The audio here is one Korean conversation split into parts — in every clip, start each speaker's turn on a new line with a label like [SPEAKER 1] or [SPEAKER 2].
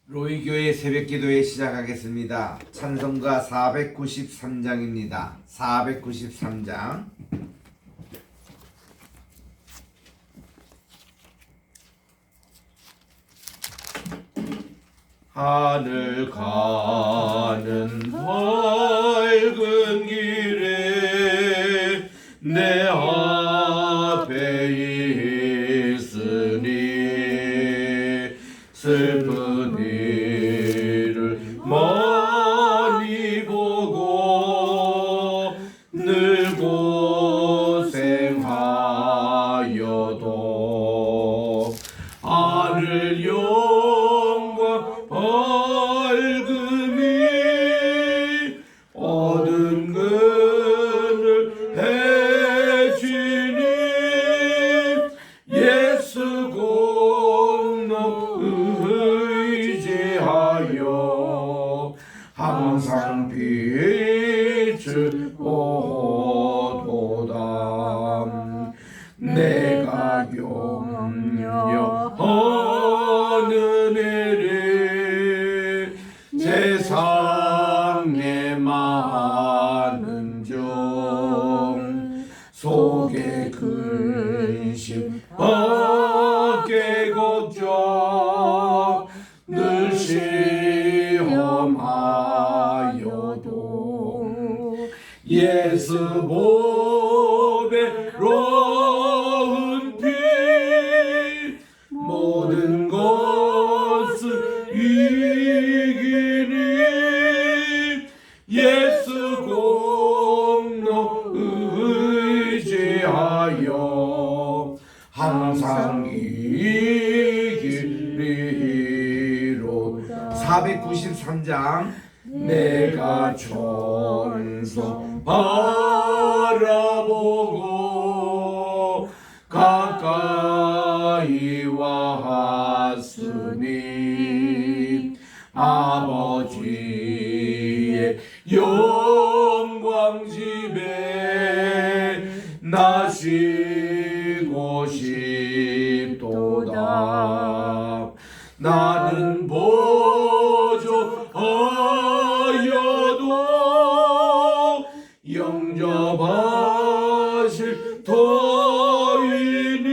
[SPEAKER 1] 로이교회 새벽기도회 시작하겠습니다. 찬송가 493장입니다. 493장. 하늘 가는 밝은 길에 내 앞에 있으니 슬픈 일을 많이 보고 늘 고생하여도 하늘 영광 밝음이 얻은 그늘 해지니 예수 공로 의지하여 항상 빛을 보도다. 내가 염려하는 일이 세상에 많은 중 속에 근심 밖에 걱정 늘 시험하여도 예수 보배로운 피 모든 것을 이기니 예수 공로 의지하여 항상 이기리로다. 493장. 내가 천성 바라보고 가까이 왔으니 아버지의 영광 집에 나 쉬고 싶도다. 나는 보조하여도 영접하실 터이니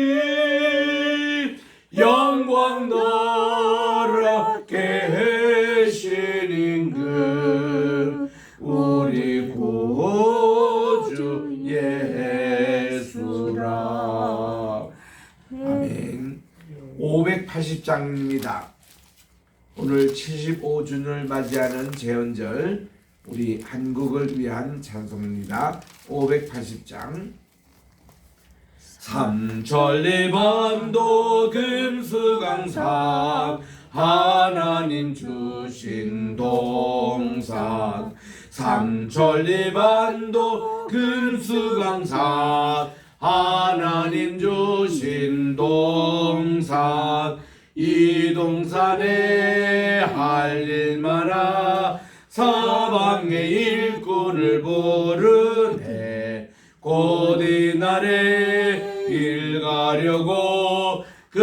[SPEAKER 1] 영광 나라 계신 임금 우리 구주 예수라. 아멘. 580장입니다. 오늘 75주년을 맞이하는 제헌절, 우리 한국을 위한 찬송입니다. 580장. 삼천리반도 금수강산 하나님 주신 동산 삼천리반도 금수강산 하나님 주신 동산 이 동산에 할 일마나 사방의 일꾼을 부르네 곧 이날에 일 가려고 그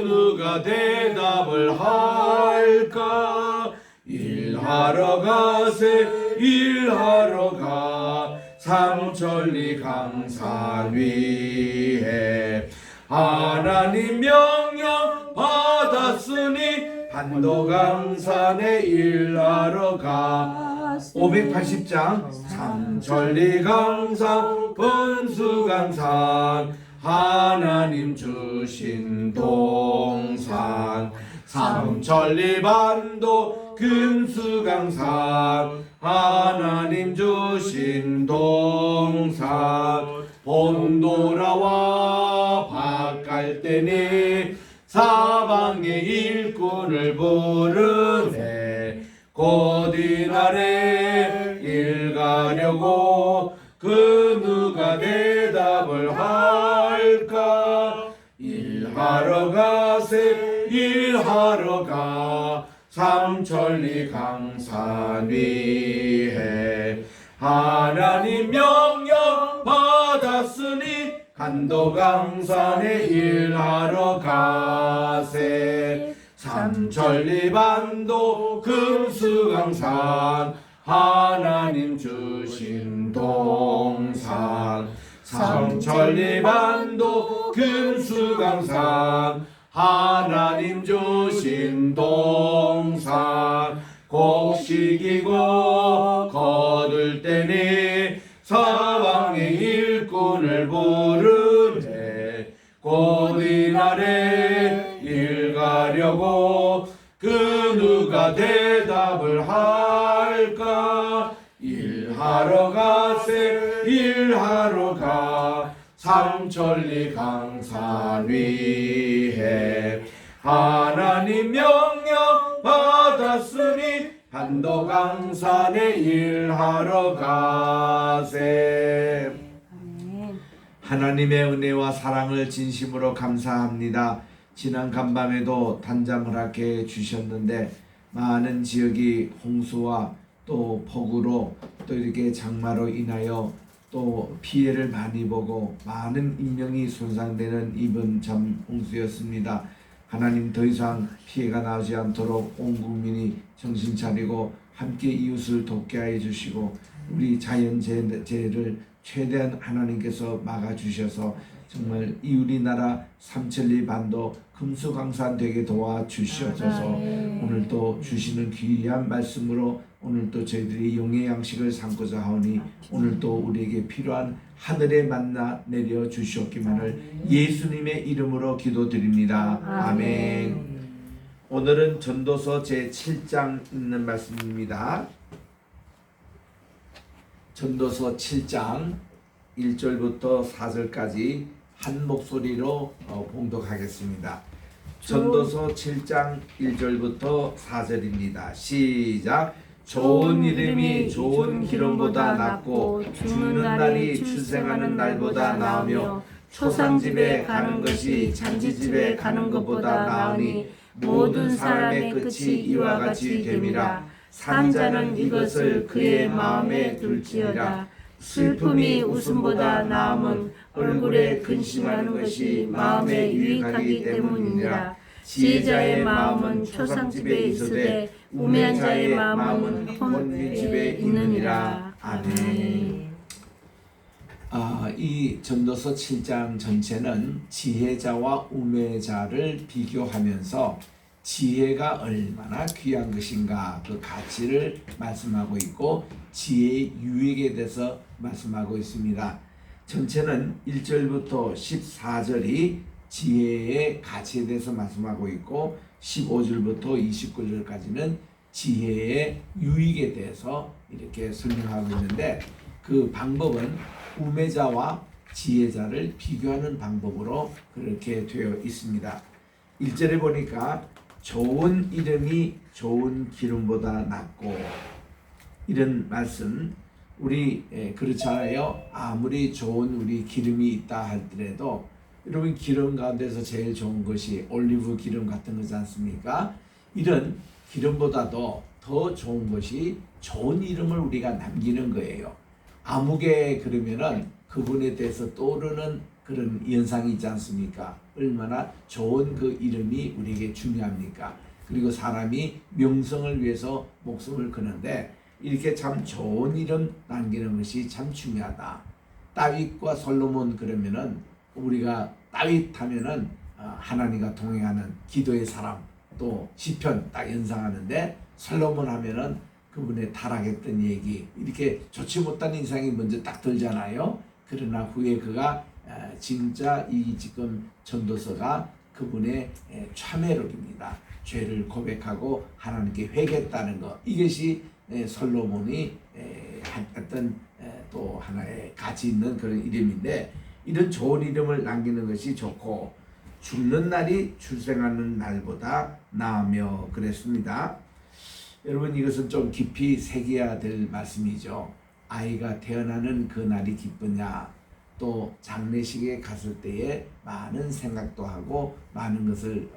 [SPEAKER 1] 누가 대답을 할까 일하러 가세 일하러 가 삼천리 강산 위에 하나님 명령 받았으니 반도강산에 일하러 가. 580장. 삼천리 강산 분수강산 하나님 주신 동산 삼천리 반도 금수강산 하나님 주신 동산 봄 돌아와 밭갈 때니 사방의 일꾼을 부르네 곧 이날에 일 가려고 그 누가 대답을 할까 일하러 가세 일하러 가 삼천리 강산 위에 하나님 명령 받았으니 간도강산에 일하러 가세 삼천리반도 금수강산 하나님 주신 동산 삼천리반도 금수강산 하나님 주신 동산 곡식이고 거둘 때니 사방의 일꾼을 부르되 곧 이날에 일가려고 그 누가 대답을 할까 일하러 가세 일하러 가 삼천리 강산 위에 하나님 명령 받았으니 반도 강산에 일하러 가세. 하나님의 은혜와 사랑을 진심으로 감사합니다. 지난 간밤에도 단잠을 하게 주셨는데 많은 지역이 홍수와 또 폭우로 또 이렇게 장마로 인하여 또 피해를 많이 보고 많은 인명이 손상되는 이번 참 홍수였습니다. 하나님 더 이상 피해가 나지 않도록 온 국민이 정신 차리고 함께 이웃을 돕게 하여 주시고 우리 자연재해를 최대한 하나님께서 막아주셔서 정말 이 우리나라 삼천리 반도 금수강산 되게 도와주시옵소서. 오늘도 주시는 귀한 말씀으로 오늘도 저희들이 영의 양식을 삼고자 하오니 오늘도 우리에게 필요한 하늘의 만나 내려 주시옵기만을 예수님의 이름으로 기도드립니다. 아멘. 오늘은 전도서 제7장 있는 말씀입니다. 전도서 7장 1절부터 4절까지 한 목소리로 봉독하겠습니다. 전도서 7장 1절부터 4절입니다. 시작. 좋은 이름이 좋은 기름보다 낫고 죽는 날이 출생하는 날보다 나으며 초상집에 가는 것이 잔치집에 가는 것보다 나으니 모든 사람의 끝이 이와 같이 됨이라. 산 자는 이것을 그의 마음에 둘지어다. 슬픔이 웃음보다 나음은 얼굴에 근심하는 것이 마음에 유익하기 때문이니라. 지혜자의 마음은 초상집에 있으되 우매한 자의 마음은 혼외집에 있느니라. 아멘. 이 전도서 7장 전체는 지혜자와 우매자를 비교하면서 지혜가 얼마나 귀한 것인가 그 가치를 말씀하고 있고 지혜의 유익에 대해서 말씀하고 있습니다. 전체는 1절부터 14절이 지혜의 가치에 대해서 말씀하고 있고 15절부터 29절까지는 지혜의 유익에 대해서 이렇게 설명하고 있는데 그 방법은 우매자와 지혜자를 비교하는 방법으로 그렇게 되어 있습니다. 1절에 보니까 좋은 이름이 좋은 기름보다 낫고 이런 말씀 우리 그렇잖아요. 아무리 좋은 우리 기름이 있다 할지라도 여러분 기름 가운데서 제일 좋은 것이 올리브 기름 같은 거지 않습니까? 이런 기름보다도 더 좋은 것이 좋은 이름을 우리가 남기는 거예요. 아무개 그러면은 그분에 대해서 떠오르는 그런 연상이 있지 않습니까? 얼마나 좋은 그 이름이 우리에게 중요합니까? 그리고 사람이 명성을 위해서 목숨을 거는데 이렇게 참 좋은 이름 남기는 것이 참 중요하다. 다윗과 솔로몬 그러면은 우리가 다윗 하면은 하나님과 동행하는 기도의 사람 또 시편 딱 연상하는데 솔로몬 하면은 그분의 타락했던 얘기 이렇게 좋지 못한 인상이 먼저 딱 들잖아요. 그러나 후에 그가 진짜 이 지금 전도서가 그분의 참회록입니다. 죄를 고백하고 하나님께 회개했다는 것 이것이 솔로몬이 했던 또 하나의 가치 있는 그런 이름인데 이런 좋은 이름을 남기는 것이 좋고 죽는 날이 출생하는 날보다 나으며 그랬습니다. 여러분 이것은 좀 깊이 새겨야 될 말씀이죠. 아이가 태어나는 그 날이 기쁘냐 또 장례식에 갔을 때에 많은 생각도 하고 많은 것을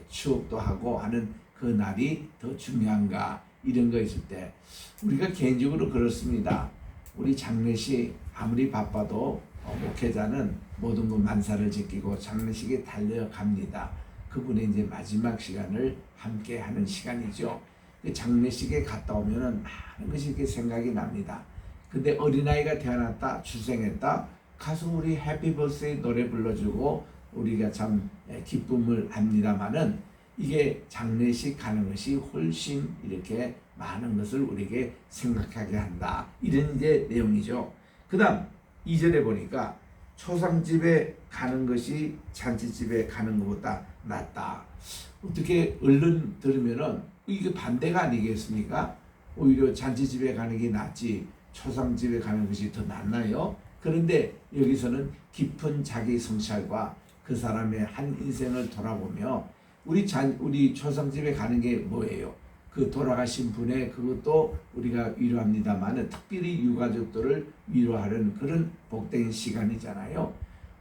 [SPEAKER 1] 추억도 하고 하는 그 날이 더 중요한가 이런 거 있을 때 우리가 개인적으로 그렇습니다. 우리 장례식 아무리 바빠도 목회자는 모든 것 만사를 지키고 장례식에 달려갑니다. 그분의 이제 마지막 시간을 함께 하는 시간이죠. 장례식에 갔다 오면은 많은 것이 이렇게 생각이 납니다. 근데 어린아이가 태어났다, 출생했다, 가서 우리 해피 버스데이 노래 불러주고 우리가 참 기쁨을 합니다만은 이게 장례식 가는 것이 훨씬 이렇게 많은 것을 우리에게 생각하게 한다. 이런 이제 내용이죠. 그 다음 2절에 보니까 초상집에 가는 것이 잔치집에 가는 것보다 낫다. 어떻게 얼른 들으면은 이게 반대가 아니겠습니까? 오히려 잔치집에 가는 게 낫지 초상집에 가는 것이 더 낫나요? 그런데 여기서는 깊은 자기 성찰과 그 사람의 한 인생을 돌아보며 우리 초상집에 가는 게 뭐예요? 그 돌아가신 분의 그것도 우리가 위로합니다만은 특별히 유가족들을 위로하는 그런 복된 시간이잖아요.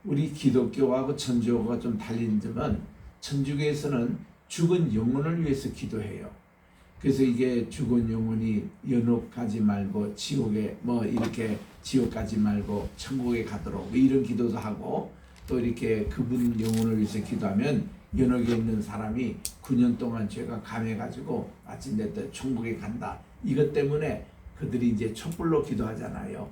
[SPEAKER 1] 우리 기독교하고 천주교가 좀 달린 점은 천주교에서는 죽은 영혼을 위해서 기도해요. 그래서 이게 죽은 영혼이 연옥 가지 말고 지옥에 이렇게 지옥 가지 말고 천국에 가도록 이런 기도도 하고 또 이렇게 그분 영혼을 위해서 기도하면 연옥에 있는 사람이 9년 동안 죄가 감해가지고 마침내 또 천국에 간다. 이것 때문에 그들이 이제 촛불로 기도하잖아요.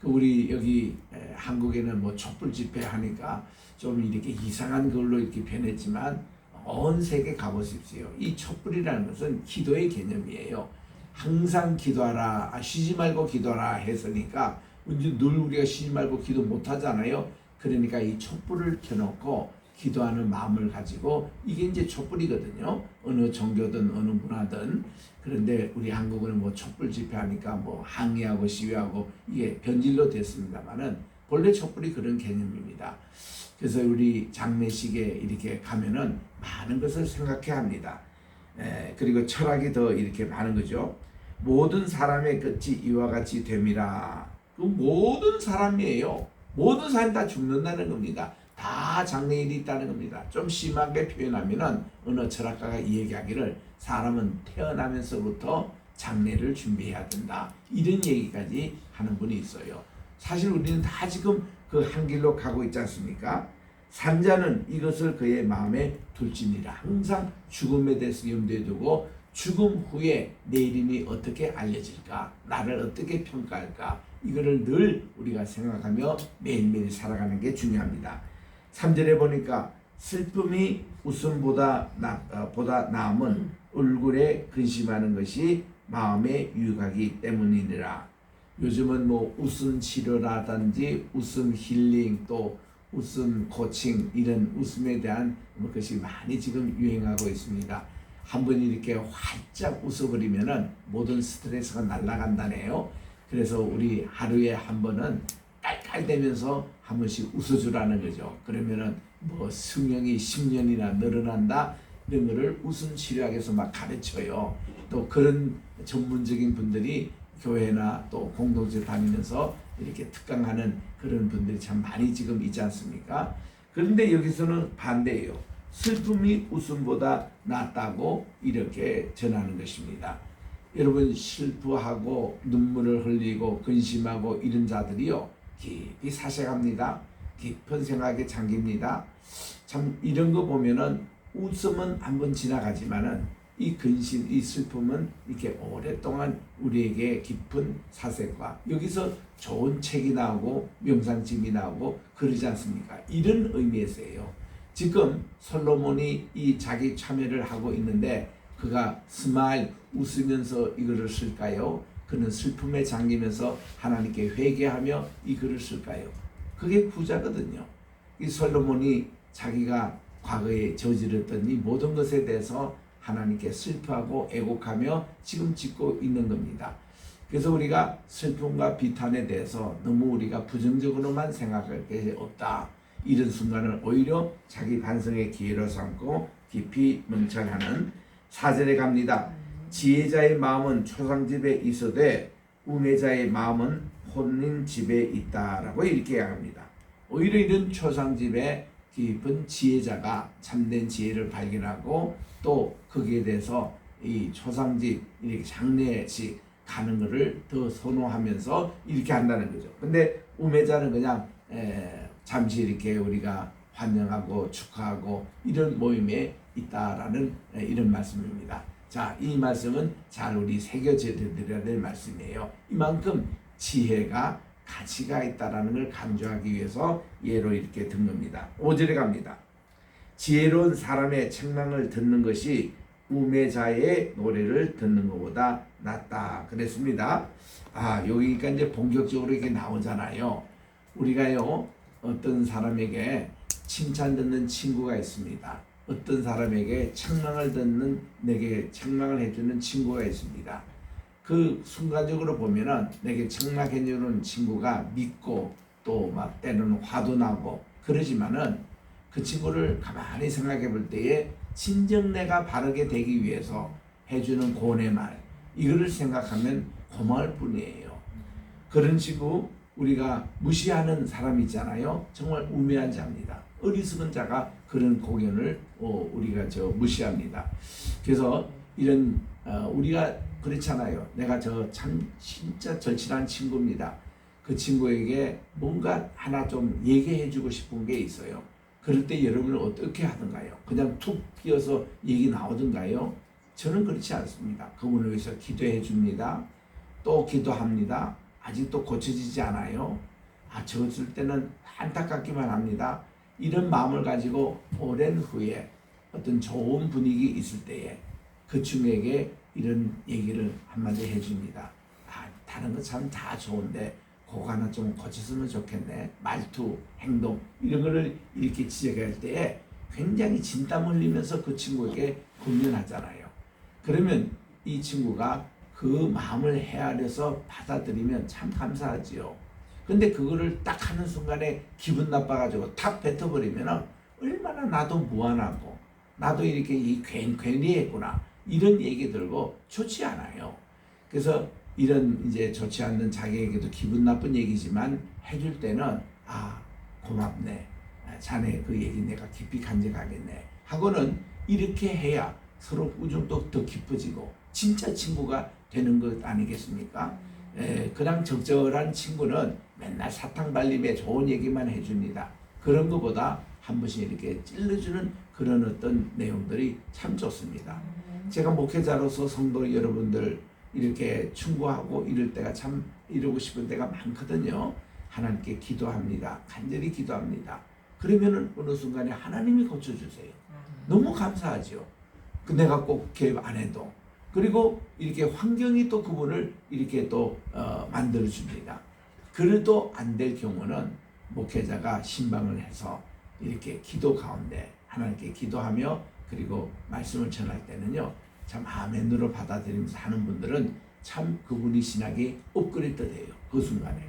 [SPEAKER 1] 우리 여기 한국에는 촛불 집회 하니까 좀 이렇게 이상한 걸로 이렇게 변했지만 온 세계 가보십시오. 이 촛불이라는 것은 기도의 개념이에요. 항상 기도하라, 쉬지 말고 기도하라 했으니까 늘 우리가 쉬지 말고 기도 못 하잖아요. 그러니까 이 촛불을 켜놓고 기도하는 마음을 가지고 이게 이제 촛불이거든요. 어느 종교든 어느 문화든. 그런데 우리 한국은 촛불 집회하니까 항의하고 시위하고 이게 변질로 됐습니다만은 본래 촛불이 그런 개념입니다. 그래서 우리 장례식에 이렇게 가면은 많은 것을 생각해야 합니다. 그리고 철학이 더 이렇게 많은 거죠. 모든 사람의 끝이 이와 같이 됨이라. 그 모든 사람이에요. 모든 사람이 다 죽는다는 겁니다. 다 장래일이 있다는 겁니다. 좀 심하게 표현하면은 어느 철학가가 이 얘기하기를 사람은 태어나면서부터 장래를 준비해야 된다. 이런 얘기까지 하는 분이 있어요. 사실 우리는 다 지금 그 한 길로 가고 있지 않습니까? 산자는 이것을 그의 마음에 둘지니라. 항상 죽음에 대해서 염두에 두고 죽음 후에 내일이 어떻게 알려질까? 나를 어떻게 평가할까? 이거를 늘 우리가 생각하며 매일매일 살아가는 게 중요합니다. 3절에 보니까 슬픔이 웃음보다 나음은 얼굴에 근심하는 것이 마음의 유혹이기 때문이니라. 요즘은 웃음 치료라든지 웃음 힐링 또 웃음 코칭 이런 웃음에 대한 것이 많이 지금 유행하고 있습니다. 한번 이렇게 활짝 웃어버리면은 모든 스트레스가 날아간다네요. 그래서 우리 하루에 한 번은 깔깔대면서 한 번씩 웃어주라는 거죠. 그러면은 수명이 10년이나 늘어난다 이런 거를 웃음 치료학에서 막 가르쳐요. 또 그런 전문적인 분들이 교회나 또 공동체 다니면서 이렇게 특강하는 그런 분들이 참 많이 지금 있지 않습니까? 그런데 여기서는 반대예요. 슬픔이 웃음보다 낫다고 이렇게 전하는 것입니다. 여러분 슬퍼하고 눈물을 흘리고 근심하고 이런 자들이요 깊이 사색합니다. 깊은 생각에 잠깁니다. 참 이런 거 보면은 웃음은 한번 지나가지만은 이 근심, 이 슬픔은 이렇게 오랫동안 우리에게 깊은 사색과 여기서 좋은 책이 나오고 명상집이 나오고 그러지 않습니까? 이런 의미에서예요. 지금 솔로몬이 이 자기 참여를 하고 있는데 그가 스마일 웃으면서 이 글을 쓸까요? 그는 슬픔에 잠기면서 하나님께 회개하며 이 글을 쓸까요? 그게 부자거든요. 이 솔로몬이 자기가 과거에 저질렀던 이 모든 것에 대해서 하나님께 슬퍼하고 애곡하며 지금 짓고 있는 겁니다. 그래서 우리가 슬픔과 비탄에 대해서 너무 우리가 부정적으로만 생각할 게 없다. 이런 순간을 오히려 자기 반성의 기회로 삼고 깊이 멍청하는 4절에 갑니다. 지혜자의 마음은 초상집에 있어되 우매자의 마음은 혼인 집에 있다라고 이렇게 합니다. 오히려 이런 초상집에 깊은 지혜자가 참된 지혜를 발견하고 또 거기에 대해서 이 초상집 이렇게 장례식 가는 것을 더 선호하면서 이렇게 한다는 거죠. 근데 우매자는 그냥 잠시 이렇게 우리가 환영하고 축하하고 이런 모임에 있다라는 이런 말씀입니다. 자, 이 말씀은 잘 우리 새겨져 드려야 될 말씀이에요. 이만큼 지혜가 가치가 있다라는 걸 강조하기 위해서 예로 이렇게 든 겁니다. 5절에 갑니다. 지혜로운 사람의 책망을 듣는 것이 우매자의 노래를 듣는 것보다 낫다 그랬습니다. 여기가 이제 본격적으로 이렇게 나오잖아요. 우리가요, 어떤 사람에게 칭찬 듣는 친구가 있습니다. 어떤 사람에게 책망을 듣는, 내게 책망을 해주는 친구가 있습니다. 그 순간적으로 보면은 내게 책망해주는 친구가 믿고 또 막 때로는 화도 나고 그러지만은 그 친구를 가만히 생각해 볼 때에 진정 내가 바르게 되기 위해서 해주는 고운의 말, 이거를 생각하면 고마울 뿐이에요. 그런 식으로 우리가 무시하는 사람이 있잖아요. 정말 우매한 자입니다. 어리석은 자가 그런 공연을 우리가 무시합니다. 그래서 이런 우리가 그렇잖아요. 내가 참 진짜 절친한 친구입니다. 그 친구에게 뭔가 하나 좀 얘기해 주고 싶은 게 있어요. 그럴 때 여러분은 어떻게 하던가요? 그냥 툭 끼어서 얘기 나오던가요? 저는 그렇지 않습니다. 그분을 위해서 기도해 줍니다. 또 기도합니다. 아직도 고쳐지지 않아요. 저었을 때는 안타깝기만 합니다. 이런 마음을 가지고 오랜 후에 어떤 좋은 분위기 있을 때에 그 친구에게 이런 얘기를 한마디 해줍니다. 다른 거 참 다 좋은데 그거 하나 좀 고쳤으면 좋겠네. 말투, 행동 이런 거를 이렇게 지적할 때에 굉장히 진땀 흘리면서 그 친구에게 권면하잖아요. 그러면 이 친구가 그 마음을 헤아려서 받아들이면 참 감사하지요. 근데 그거를 딱 하는 순간에 기분 나빠가지고 탁 뱉어버리면 얼마나 나도 무안하고 나도 이렇게 괜히 했구나 이런 얘기 들고 좋지 않아요. 그래서 이런 이제 좋지 않는 자기에게도 기분 나쁜 얘기지만 해줄 때는 고맙네, 자네 그 얘기 내가 깊이 간직하겠네 하고는 이렇게 해야 서로 우정도 더 깊어지고 진짜 친구가 되는 것 아니겠습니까? 그냥 적절한 친구는 맨날 사탕발림에 좋은 얘기만 해줍니다. 그런 것보다 한 번씩 이렇게 찔러주는 그런 어떤 내용들이 참 좋습니다. 제가 목회자로서 성도 여러분들 이렇게 충고하고 이럴 때가 참 이러고 싶은 때가 많거든요. 하나님께 기도합니다. 간절히 기도합니다. 그러면은 어느 순간에 하나님이 고쳐주세요. 너무 감사하죠. 내가 꼭 개입 안 해도. 그리고 이렇게 환경이 또 그분을 이렇게 또 만들어줍니다. 그래도 안 될 경우는 목회자가 신방을 해서 이렇게 기도 가운데 하나님께 기도하며 그리고 말씀을 전할 때는요, 참 아멘으로 받아들이면서 하는 분들은 참 그분이 신학이 업그레이드돼요. 그 순간에.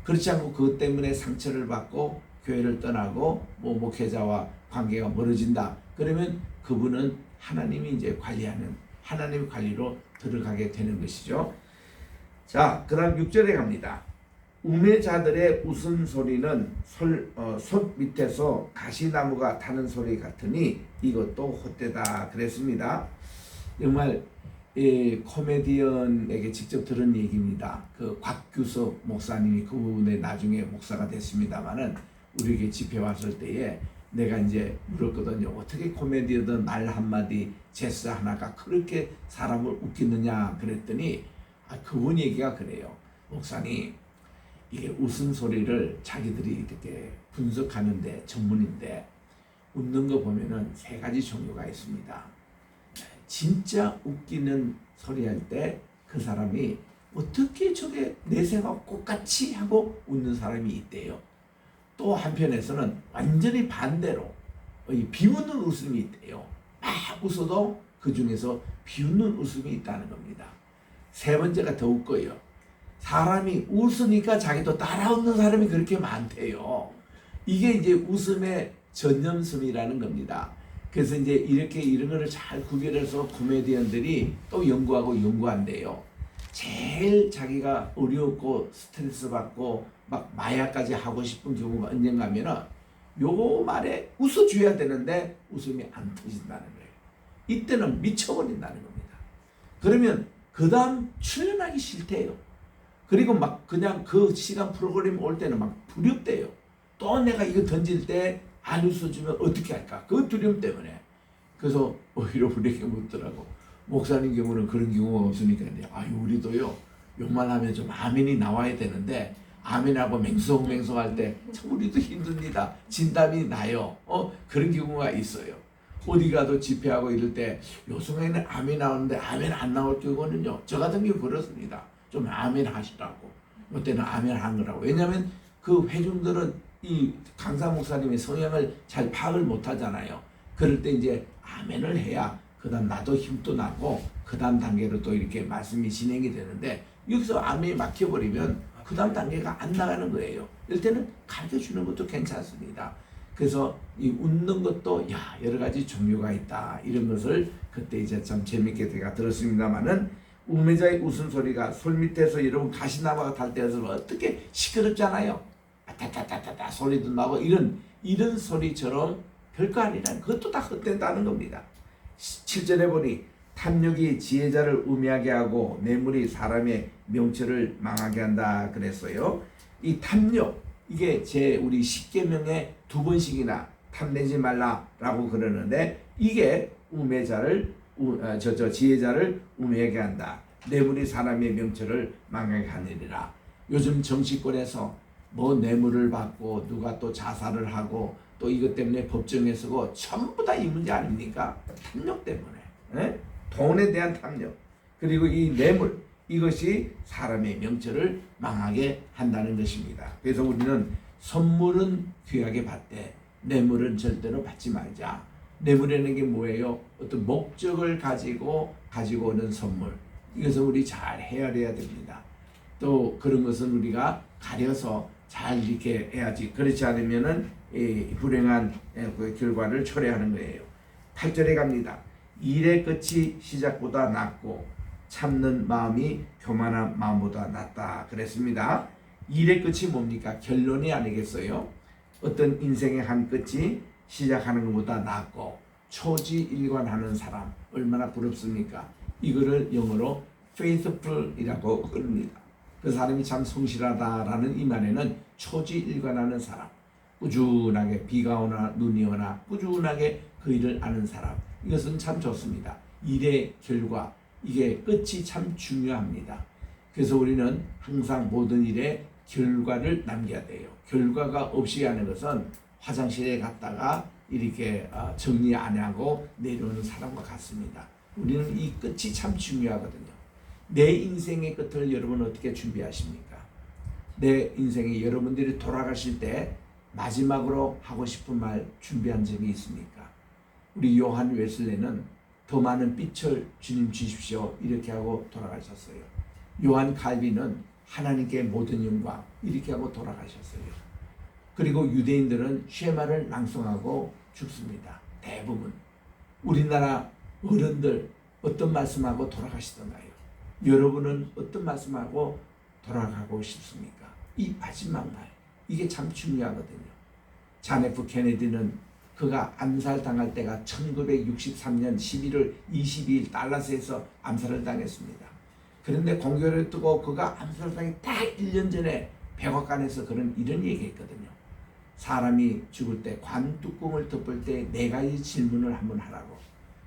[SPEAKER 1] 그렇지 않고 그것 때문에 상처를 받고 교회를 떠나고 목회자와 관계가 멀어진다. 그러면 그분은 하나님이 이제 관리하는 하나님의 관리로 들어가게 되는 것이죠. 자, 그 다음 6절에 갑니다. 우매자들의 웃음소리는 솥 밑에서 가시나무가 타는 소리 같으니 이것도 헛되다 그랬습니다. 정말 코미디언에게 직접 들은 얘기입니다. 그 곽규석 목사님이 그분의 나중에 목사가 됐습니다만은 우리에게 집회 왔을 때에 내가 이제 물었거든요. 어떻게 코미디언은 말 한마디 제스 하나가 그렇게 사람을 웃기느냐 그랬더니 그분 얘기가 그래요. 목사님, 이게 웃음소리를 자기들이 이렇게 분석하는데 전문인데 웃는 거 보면은 3가지 종류가 있습니다. 진짜 웃기는 소리 할 때 그 사람이 어떻게 저게 내세가 똑같이 하고 웃는 사람이 있대요. 또 한편에서는 완전히 반대로 비웃는 웃음이 있대요. 막 웃어도 그 중에서 비웃는 웃음이 있다는 겁니다. 3번째가 더 웃고요. 사람이 웃으니까 자기도 따라 웃는 사람이 그렇게 많대요. 이게 이제 웃음의 전념성이라는 겁니다. 그래서 이제 이렇게 이런 거를 잘 구별해서 코미디언들이 또 연구한대요. 제일 자기가 어렵고 스트레스 받고 막 마약까지 하고 싶은 경우가 언젠가 하면은 요 말에 웃어줘야 되는데 웃음이 안 터진다는 거예요. 이때는 미쳐버린다는 겁니다. 그러면 그 다음 출연하기 싫대요. 그리고 막 그냥 그 시간 프로그램 올 때는 막 두렵대요. 또 내가 이거 던질 때 안 웃어주면 어떻게 할까? 그 두려움 때문에. 그래서 오히려 우리에게 묻더라고. 목사님 경우는 그런 경우가 없으니까 아유 우리도요 욕만 하면 좀 아멘이 나와야 되는데 아멘하고 맹성맹성할 때 참 우리도 힘듭니다. 진담이 나요. 그런 경우가 있어요. 어디 가도 집회하고 이럴 때 요즘에는 아멘 나오는데 아멘 안 나올 경우는요 저 같은 경우 그렇습니다. 좀 아멘 하시라고. 이때는 아멘 한 거라고. 왜냐하면 그 회중들은 이 강사 목사님의 성향을 잘 파악을 못 하잖아요. 그럴 때 이제 아멘을 해야 그 다음 나도 힘도 나고 그 다음 단계로 또 이렇게 말씀이 진행이 되는데 여기서 아멘이 막혀버리면 그 다음 단계가 안 나가는 거예요. 이럴 때는 가르쳐 주는 것도 괜찮습니다. 그래서 이 웃는 것도 여러 가지 종류가 있다. 이런 것을 그때 이제 참 재밌게 제가 들었습니다만은 우매자의 웃음소리가 솔 밑에서 여러분 가시나무가 탈 때에서 어떻게 시끄럽잖아요. 따따따따따 소리도 나고 이런 소리처럼 별거 아니라는 그것도 다 헛된다는 겁니다. 7절에 보니 탐욕이 지혜자를 우매하게 하고 뇌물이 사람의 명철을 망하게 한다 그랬어요. 이 탐욕 이게 우리 십계명에 2번씩이나 탐내지 말라라고 그러는데 이게 우매자를 지혜자를 우매하게 한다. 뇌물이 사람의 명철을 망하게 하느니라. 요즘 정치권에서 뭐 뇌물을 받고 누가 또 자살을 하고 또 이것 때문에 법정에 서고 전부 다 이 문제 아닙니까? 탐욕 때문에. 에? 돈에 대한 탐욕 그리고 이 뇌물 이것이 사람의 명철을 망하게 한다는 것입니다. 그래서 우리는 선물은 귀하게 받되 뇌물은 절대로 받지 말자. 뇌물이라는 게 뭐예요? 어떤 목적을 가지고 오는 선물. 이것을 우리 잘 헤아려야 됩니다. 또 그런 것은 우리가 가려서 잘 이렇게 해야지. 그렇지 않으면은 불행한 결과를 초래하는 거예요. 8절에 갑니다. 일의 끝이 시작보다 낫고 참는 마음이 교만한 마음보다 낫다 그랬습니다. 일의 끝이 뭡니까? 결론이 아니겠어요? 어떤 인생의 한 끝이 시작하는 것보다 낫고 초지일관하는 사람 얼마나 부럽습니까? 이거를 영어로 faithful이라고 그럽니다. 그 사람이 참 성실하다라는 이 말에는 초지일관하는 사람, 꾸준하게 비가 오나 눈이 오나 꾸준하게 그 일을 아는 사람, 이것은 참 좋습니다. 일의 결과, 이게 끝이 참 중요합니다. 그래서 우리는 항상 모든 일에 결과를 남겨야 돼요. 결과가 없이 하는 것은 화장실에 갔다가 이렇게 정리 안 하고 내려오는 사람과 같습니다. 우리는 이 끝이 참 중요하거든요. 내 인생의 끝을 여러분 어떻게 준비하십니까? 내 인생에 여러분들이 돌아가실 때 마지막으로 하고 싶은 말 준비한 적이 있습니까? 우리 요한 웨슬레는 더 많은 빛을 주님 주십시오 이렇게 하고 돌아가셨어요. 요한 칼빈은 하나님께 모든 영광 이렇게 하고 돌아가셨어요. 그리고 유대인들은 쉐마를 낭송하고 죽습니다. 대부분. 우리나라 어른들 어떤 말씀하고 돌아가시던가요? 여러분은 어떤 말씀하고 돌아가고 싶습니까? 이 마지막 날 이게 참 중요하거든요. 존 F 케네디는 그가 암살당할 때가 1963년 11월 22일 달라스에서 암살을 당했습니다. 그런데 공교를 두고 그가 암살당이 딱 1년 전에 백악관에서 이런 얘기했거든요. 사람이 죽을 때 관뚜껑을 덮을 때 4가지 질문을 한번 하라고.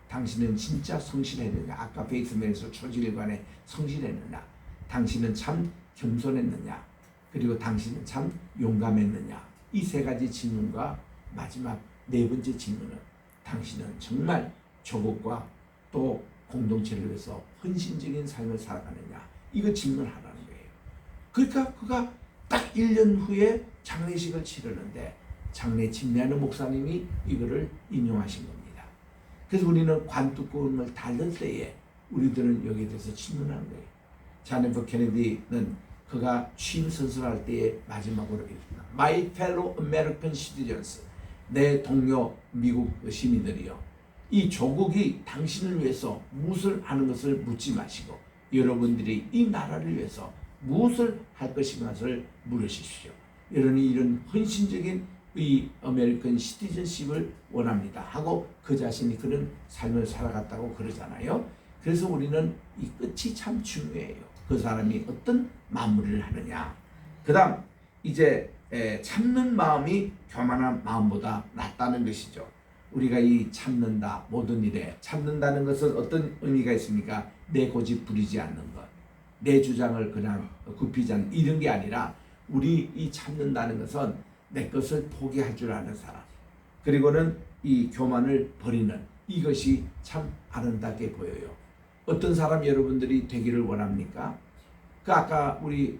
[SPEAKER 1] 당신은 진짜 성실했느냐? 아까 베이스맨에서 초지일관에 성실했느냐? 당신은 참 겸손했느냐? 그리고 당신은 참 용감했느냐? 이 3가지 질문과 마지막 4번째 질문은 당신은 정말 조국과 또 공동체를 위해서 헌신적인 삶을 살아가느냐? 이거 질문하라는 거예요. 그러니까 그가 딱 1년 후에 장례식을 치르는데 장례 집례하는 목사님이 이거를 인용하신 겁니다. 그래서 우리는 관뚜껑을 닫을 때에 우리들은 여기에 대해서 질문하는 거예요. 존 F 케네디는 그가 취임 선서할 때에 마지막으로 이랬습니다. My fellow American citizens, 내 동료 미국 시민들이요. 이 조국이 당신을 위해서 무엇을 하는 것을 묻지 마시고 여러분들이 이 나라를 위해서 무엇을 할 것인가를 물으십시오. 여러분이 이런 헌신적인 이 아메리칸 시티즌십을 원합니다 하고 그 자신이 그런 삶을 살아갔다고 그러잖아요. 그래서 우리는 이 끝이 참 중요해요. 그 사람이 어떤 마무리를 하느냐. 그 다음 이제 참는 마음이 교만한 마음보다 낫다는 것이죠. 우리가 이 참는다, 모든 일에 참는다는 것은 어떤 의미가 있습니까? 내 고집 부리지 않는 것, 내 주장을 그냥 굽히지 않는 이런 게 아니라 우리 이 참는다는 것은 내 것을 포기할 줄 아는 사람, 그리고는 이 교만을 버리는 이것이 참 아름답게 보여요. 어떤 사람 여러분들이 되기를 원합니까? 그 아까 우리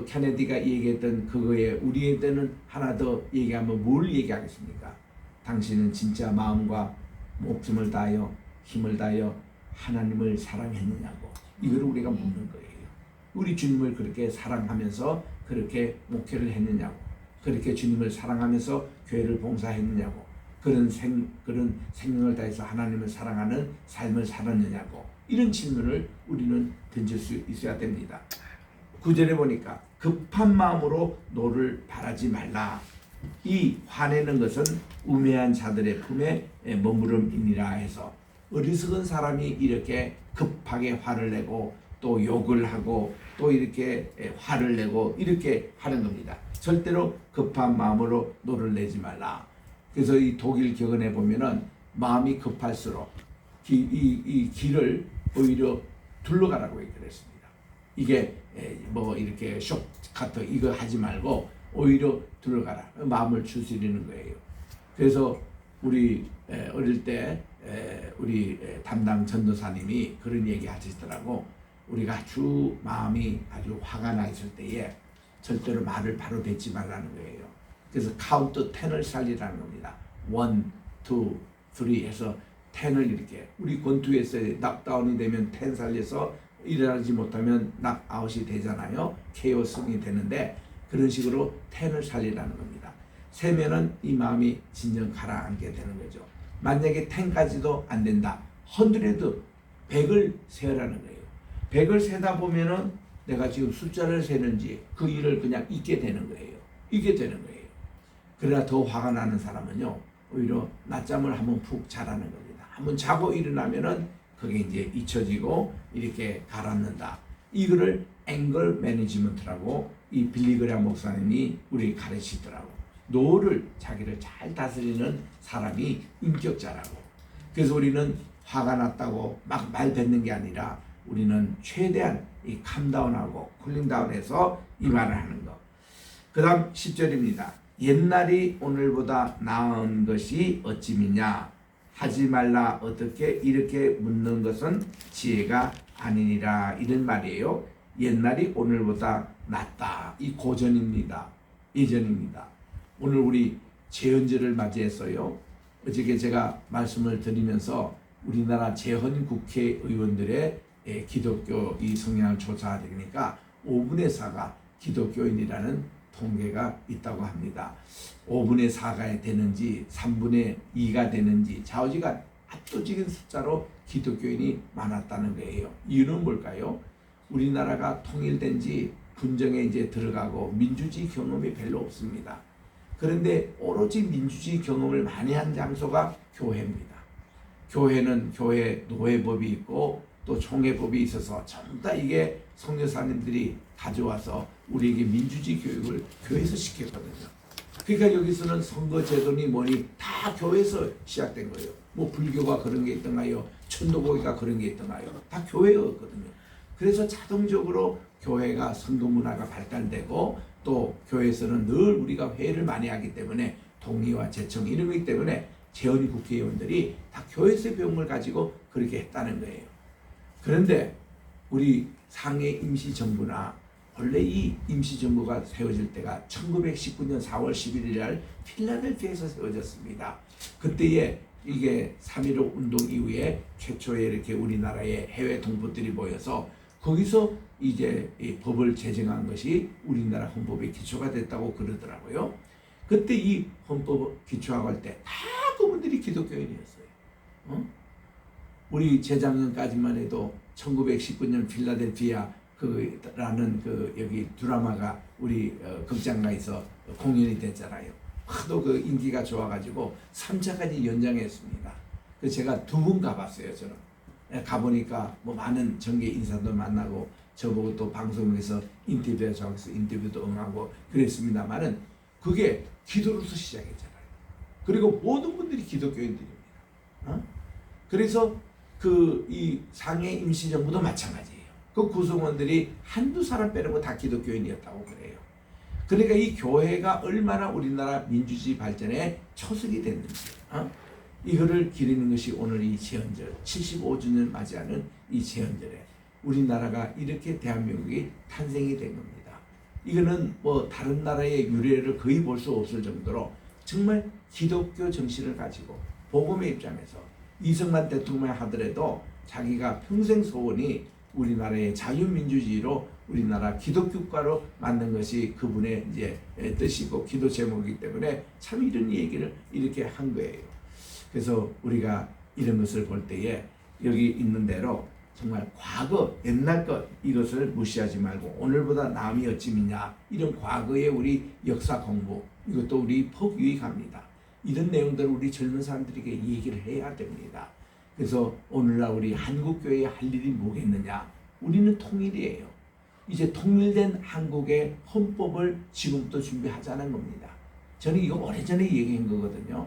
[SPEAKER 1] 케네디가 얘기했던 그거에 우리한테는 하나 더 얘기하면 뭘 얘기하겠습니까? 당신은 진짜 마음과 목숨을 다하여 힘을 다하여 하나님을 사랑했느냐고, 이걸 우리가 묻는 거예요. 우리 주님을 그렇게 사랑하면서 그렇게 목회를 했느냐고, 그렇게 주님을 사랑하면서 교회를 봉사했느냐고, 그런 생명을 다해서 하나님을 사랑하는 삶을 살았느냐고, 이런 질문을 우리는 던질 수 있어야 됩니다. 9절에 보니까 급한 마음으로 노를 바라지 말라. 이 화내는 것은 우매한 자들의 품에 머무름이니라 해서, 어리석은 사람이 이렇게 급하게 화를 내고 또 욕을 하고 또 이렇게 화를 내고 이렇게 하는 겁니다. 절대로 급한 마음으로 노를 내지 말라. 그래서 이 독일 격언에 보면은 마음이 급할수록 이 길을 오히려 둘러가라고 그랬습니다. 이게 뭐 이렇게 쇼카트 이거 하지 말고 오히려 둘러가라, 마음을 추스리는 거예요. 그래서 우리 어릴 때 우리 담당 전도사님이 그런 얘기 하시더라고. 우리가 아주 마음이 아주 화가 나 있을 때에 절대로 말을 바로 뱉지 말라는 거예요. 그래서 카운트 10을 살리라는 겁니다. 1, 2, 3 해서 10을 이렇게, 우리 권투에서 낙다운이 되면 10 살려서 일어나지 못하면 낙아웃이 되잖아요. KO 승이 되는데 그런 식으로 10을 살리라는 겁니다. 세면은 이 마음이 진정 가라앉게 되는 거죠. 만약에 10까지도 안 된다, 100을 세라는 거예요. 100을 세다 보면은 내가 지금 숫자를 세는지 그 일을 그냥 잊게 되는 거예요. 잊게 되는 거예요. 그러나 더 화가 나는 사람은요, 오히려 낮잠을 한번 푹 자라는 겁니다. 한번 자고 일어나면은 그게 이제 잊혀지고 이렇게 가라앉는다. 이거를 앵걸 매니지먼트라고 이 빌리그레암 목사님이 우리 가르치더라고. 노를, 자기를 잘 다스리는 사람이 인격자라고. 그래서 우리는 화가 났다고 막 말 뱉는 게 아니라 우리는 최대한 이 캄다운하고 쿨링다운해서 이 말을 하는 거. 그 다음 10절입니다. 옛날이 오늘보다 나은 것이 어찌미냐, 하지 말라 어떻게 이렇게 묻는 것은 지혜가 아니니라, 이런 말이에요. 옛날이 오늘보다 낫다, 이 고전입니다. 예전입니다. 오늘 우리 재헌절을 맞이했어요. 어저께 제가 말씀을 드리면서 우리나라 재헌 국회의원들의 기독교 이 성향을 조사하니까 5분의 4가 기독교인이라는 통계가 있다고 합니다. 5분의 4가 되는지 3분의 2가 되는지 좌우지간 압도적인 숫자로 기독교인이 많았다는 거예요. 이유는 뭘까요? 우리나라가 통일된 지 분정에 이제 들어가고 민주주의 경험이 별로 없습니다. 그런데 오로지 민주주의 경험을 많이 한 장소가 교회입니다. 교회는 교회 노회법이 있고 또 총회법이 있어서 전부 다 이게 선교사님들이 가져와서 우리에게 민주주의 교육을 교회에서 시켰거든요. 그러니까 여기서는 선거제도니 뭐니 다 교회에서 시작된 거예요. 뭐 불교가 그런 게 있던가요? 천도교가 그런 게 있던가요? 다 교회였거든요. 그래서 자동적으로 교회가 선교 문화가 발달되고 또 교회에서는 늘 우리가 회의를 많이 하기 때문에 동의와 제청 이런 거기 때문에 재헌 국회의원들이 다 교회에서 배운 걸 가지고 그렇게 했다는 거예요. 그런데 우리 상해 임시정부나 원래 이 임시정부가 세워질 때가 1919년 4월 11일 날 필라델피아에서 세워졌습니다. 그때에 이게 3.15 운동 이후에 최초에 이렇게 우리나라의 해외 동포들이 모여서 거기서 이제 이 법을 제정한 것이 우리나라 헌법의 기초가 됐다고 그러더라고요. 그때 이 헌법 기초하고 할 때 다 그분들이 기독교인이었어요. 우리 재작년까지만 해도 1919년 필라델피아 라는 여기 드라마가 우리 극장가에서 공연이 됐잖아요. 하도 그 인기가 좋아가지고 3차까지 연장했습니다. 그래서 제가 2번 가봤어요. 저는 가보니까 뭐 많은 정계 인사도 만나고 저보고 또 방송에서 인터뷰해서 인터뷰도 응하고 그랬습니다만은 그게 기도로서 시작했잖아요. 그리고 모든 분들이 기독교인들입니다. 그래서 이 상해 임시정부도 마찬가지예요. 그 구성원들이 한두 사람 빼놓고 다 기독교인이었다고 그래요. 그러니까 이 교회가 얼마나 우리나라 민주주의 발전에 초석이 됐는지 이거를 기리는 것이 오늘 이 제헌절 75주년 맞이하는 이 제헌절에 우리나라가 이렇게 대한민국이 탄생이 된 겁니다. 이거는 뭐 다른 나라의 유래를 거의 볼 수 없을 정도로 정말 기독교 정신을 가지고 복음의 입장에서 이승만 대통령 하더라도 자기가 평생 소원이 우리나라의 자유민주주의로 우리나라 기독교국가로 만든 것이 그분의 이제 뜻이고 기도 제목이기 때문에 참 이런 얘기를 이렇게 한 거예요. 그래서 우리가 이런 것을 볼 때에 여기 있는 대로 정말 과거 옛날 것 이것을 무시하지 말고 오늘보다 남이 어찌 믿냐 이런 과거의 우리 역사 공부 이것도 우리 퍽 유익합니다. 이런 내용들을 우리 젊은 사람들에게 얘기를 해야 됩니다. 그래서 오늘날 우리 한국교회에 할 일이 뭐겠느냐? 우리는 통일이에요. 이제 통일된 한국의 헌법을 지금부터 준비하자는 겁니다. 저는 이거 오래전에 얘기한 거거든요.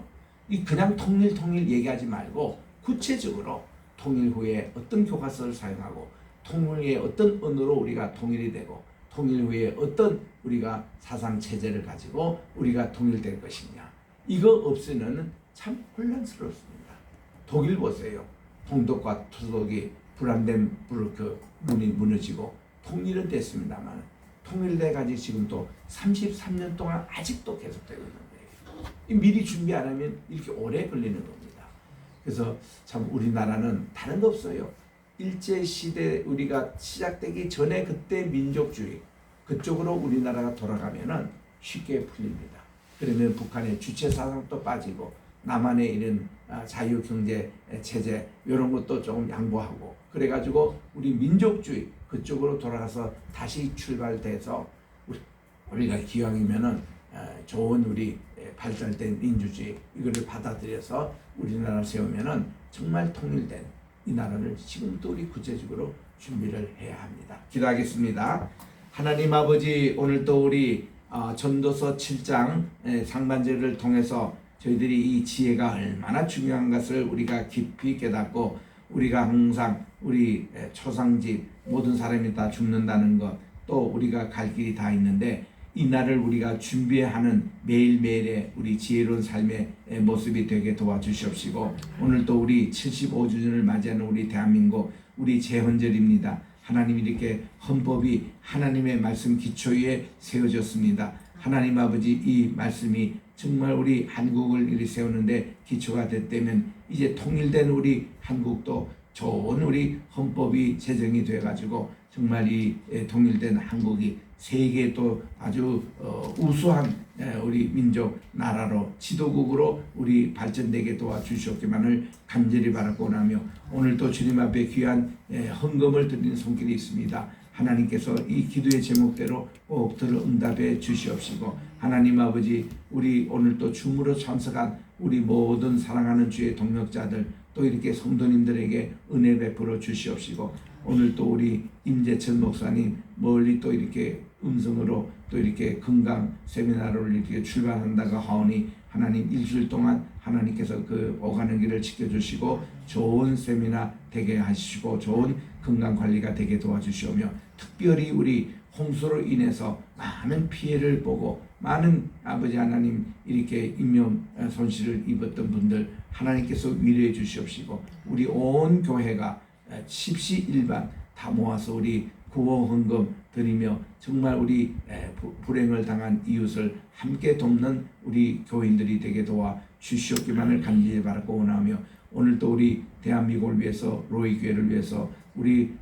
[SPEAKER 1] 그냥 통일 얘기하지 말고 구체적으로 통일 후에 어떤 교과서를 사용하고 통일 후에 어떤 언어로 우리가 통일이 되고 통일 후에 어떤 우리가 사상 체제를 가지고 우리가 통일될 것이냐. 이거 없이는 참 혼란스럽습니다. 독일 보세요. 동독과 서독이 불안된 문이 무너지고 통일은 됐습니다만 통일돼 가지고 지금도 33년 동안 아직도 계속되고 있는 거예요. 미리 준비 안 하면 이렇게 오래 걸리는 겁니다. 그래서 참 우리나라는 다른 거 없어요. 일제시대 우리가 시작되기 전에 그때 민족주의 그쪽으로 우리나라가 돌아가면은 쉽게 풀립니다. 그러면 북한의 주체 사상도 빠지고 남한의 이런 자유경제 체제 이런 것도 조금 양보하고 그래가지고 우리 민족주의 그쪽으로 돌아가서 다시 출발돼서 우리가 기왕이면은 좋은 우리 발전된 민주주의 이거를 받아들여서 우리나라 세우면은 정말 통일된 이 나라를 지금부터 우리 구체적으로 준비를 해야 합니다. 기도하겠습니다. 하나님 아버지 오늘 또 우리 전도서 7장 상반절을 통해서 저희들이 이 지혜가 얼마나 중요한 것을 우리가 깊이 깨닫고 우리가 항상 우리 초상집 모든 사람이 다 죽는다는 것 또 우리가 갈 길이 다 있는데 이 날을 우리가 준비하는 매일매일의 우리 지혜로운 삶의 모습이 되게 도와주시옵시고 오늘 또 우리 75주년을 맞이하는 우리 대한민국 우리 제헌절입니다. 하나님 이렇게 헌법이 하나님의 말씀 기초 위에 세워졌습니다. 하나님 아버지 이 말씀이 정말 우리 한국을 이리 세우는데 기초가 됐다면 이제 통일된 우리 한국도 좋은 우리 헌법이 제정이 돼가지고 정말 이 통일된 한국이 세계에 또 아주 우수한 우리 민족 나라로 지도국으로 우리 발전되게 도와주시옵기만을 간절히 바라고 원하며 오늘 또 주님 앞에 귀한 헌금을 드리는 손길이 있습니다. 하나님께서 이 기도의 제목대로 꼭 들어 응답해 주시옵시고 하나님 아버지 우리 오늘 또 줌으로 참석한 우리 모든 사랑하는 주의 동역자들 또 이렇게 성도님들에게 은혜 베풀어 주시옵시고 오늘 또 우리 임재철 목사님 멀리 또 이렇게 음성으로 또 이렇게 건강 세미나를 이렇게 출발한다고 하오니 하나님 일주일 동안 하나님께서 그 오가는 길을 지켜주시고 좋은 세미나 되게 하시고 좋은 건강 관리가 되게 도와주시오며 특별히 우리 홍수로 인해서 많은 피해를 보고 많은 아버지 하나님 이렇게 인명 손실을 입었던 분들 하나님께서 위로해 주시옵시고 우리 온 교회가 십시일반 다 모아서 우리 구호 헌금 드리며 정말 우리 불행을 당한 이웃을 함께 돕는 우리 교인들이 되게 도와 주시옵기만을 간절히 바라고 원하며 오늘 또 우리 대한민국을 위해서 로이 교회를 위해서 우리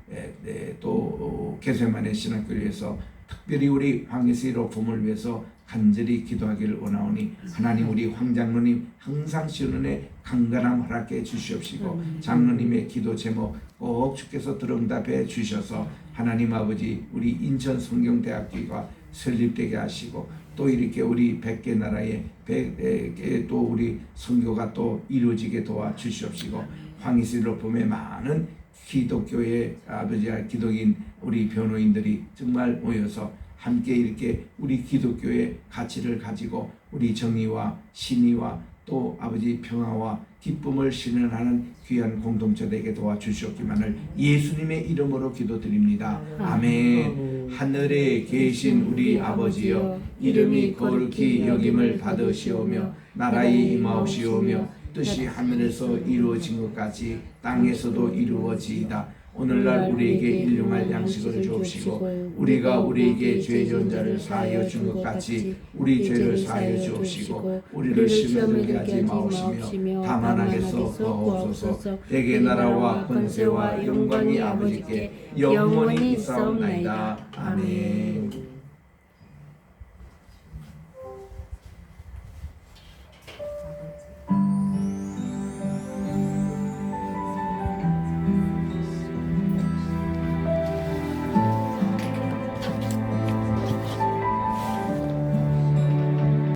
[SPEAKER 1] 또 개세만의 신학교를 위해서 특별히 우리 황희수로 부모를 위해서 간절히 기도하기를 원하오니 하나님 우리 황 장로님 항상 시온은혜 강건함 허락해 주시옵시고 장로님의 기도 제목 꼭 주께서 들응답해 주셔서 하나님 아버지 우리 인천 성경대학교가 설립되게 하시고 또 이렇게 우리 100개 나라에 100개 또 우리 선교가 또 이루어지게 도와주시옵시고 황희수로 봄에 많은 기독교의 아버지와 기독인 우리 변호인들이 정말 모여서 함께 이렇게 우리 기독교의 가치를 가지고 우리 정의와 신의와 또 아버지 평화와 기쁨을 실현하는 귀한 공동체 되게 도와주시옵기만을 예수님의 이름으로 기도드립니다. 아멘. 하늘에 계신 우리 아버지여, 이름이 거룩히 여김을 받으시오며 나라의 임하옵시오며 뜻이 하늘에서 이루어진 것 같이 땅에서도 이루어지이다. 오늘날 우리에게 일용할 양식을 주옵시고 우리가 우리에게 죄 지은 자를 사하여 준 것 같이 우리 죄를 사하여 주옵시고 우리를 시험에 들게 하지 마옵시며 다만 악에서 구하옵소서. 대개 나라와 권세와 영광이 아버지께 영원히 있사옵나이다. 아멘.